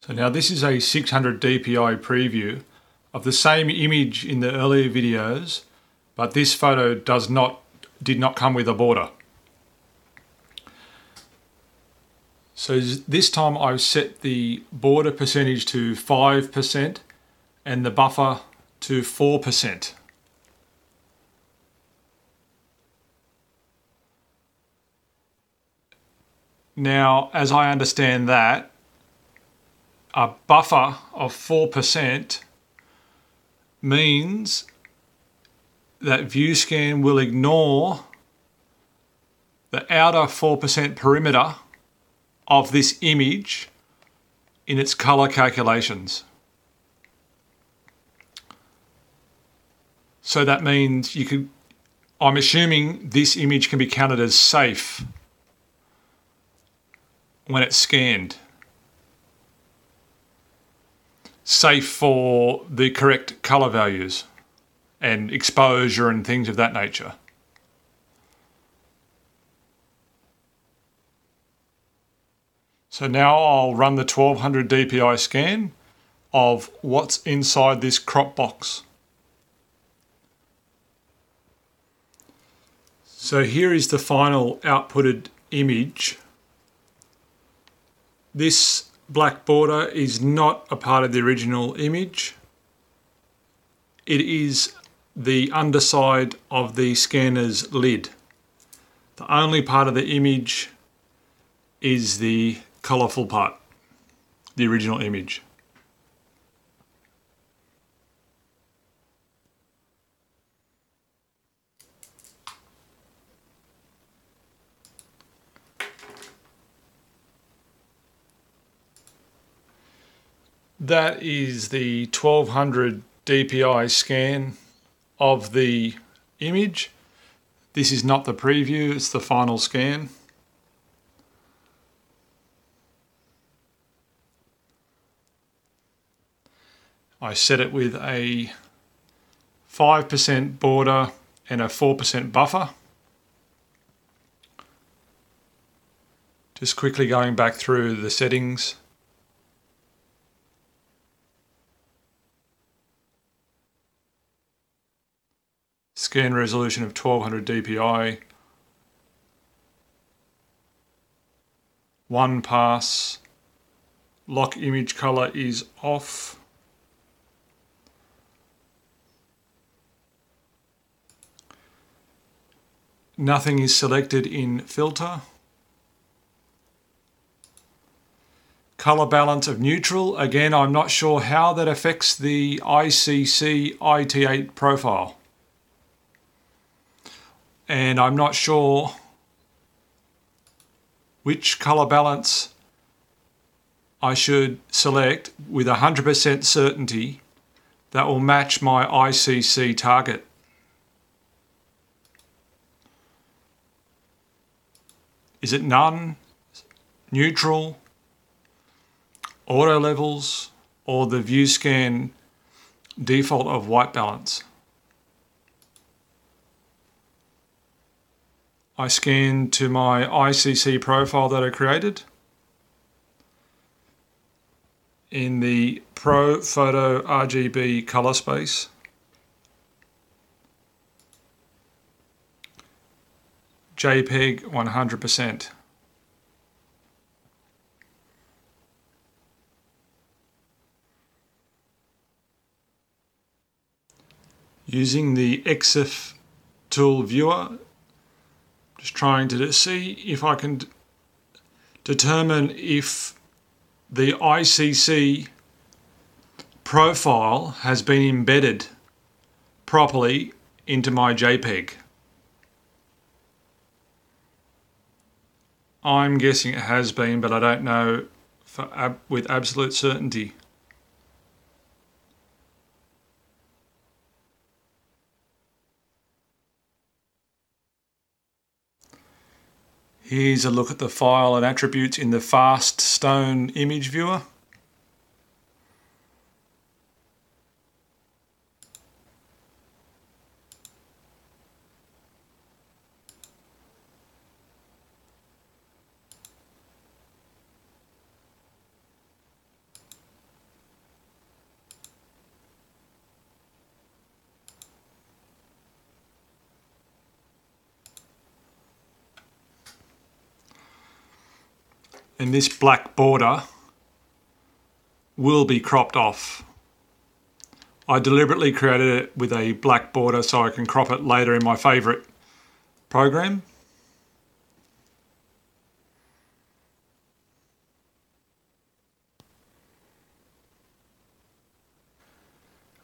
So now this is a 600 dpi preview of the same image in the earlier videos, but this photo did not come with a border. So this time I've set the border percentage to 5% and the buffer to 4%. Now, as I understand that, a buffer of 4% means that VueScan will ignore the outer 4% perimeter of this image in its color calculations. So that means I'm assuming this image can be counted as safe when it's scanned. Safe for the correct color values and exposure and things of that nature. So now I'll run the 1200 dpi scan of what's inside this crop box. So here is the final outputted image. This black border is not a part of the original image. It is the underside of the scanner's lid. The only part of the image is the colourful part, the original image. That is the 1200 dpi scan of the image. This is not the preview, it's the final scan. I set it with a 5% border and a 4% buffer. Just quickly going back through the settings. Scan resolution of 1200 dpi. 1 pass. Lock image color is off. Nothing is selected in filter. Color balance of neutral. Again, I'm not sure how that affects the ICC IT8 profile. And I'm not sure which color balance I should select with 100% certainty that will match my ICC target. Is it none, neutral, auto levels, or the VueScan default of white balance? I scan to my ICC profile that I created. In the Pro Photo RGB color space. JPEG 100%. Using the EXIF tool viewer, just trying to see if I can determine if the ICC profile has been embedded properly into my JPEG. I'm guessing it has been, but I don't know with absolute certainty. Here's a look at the file and attributes in the Fast Stone image viewer. and this black border will be cropped off. I deliberately created it with a black border so I can crop it later in my favourite program.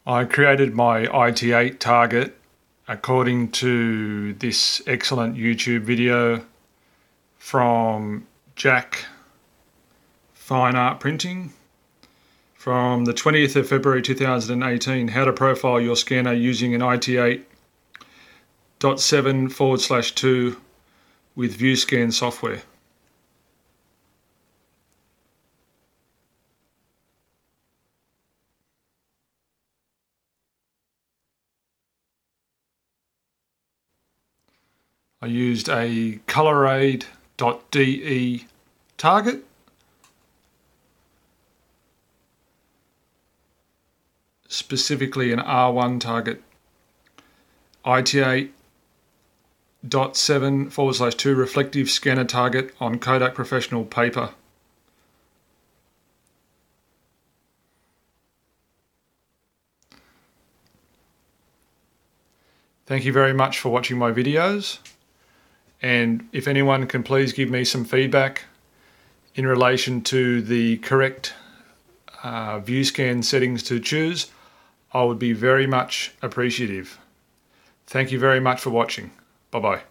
I created my IT8 target according to this excellent YouTube video from Jack Fine Art Printing from the 20th of February 2018, how to profile your scanner using an IT8.7/2 with VueScan software. I used a colorade.de target, specifically an R1 target, IT8.7/2 reflective scanner target on Kodak Professional paper. Thank you very much for watching my videos, and if anyone can please give me some feedback in relation to the correct VueScan settings to choose, I would be very much appreciative. Thank you very much for watching. Bye-bye.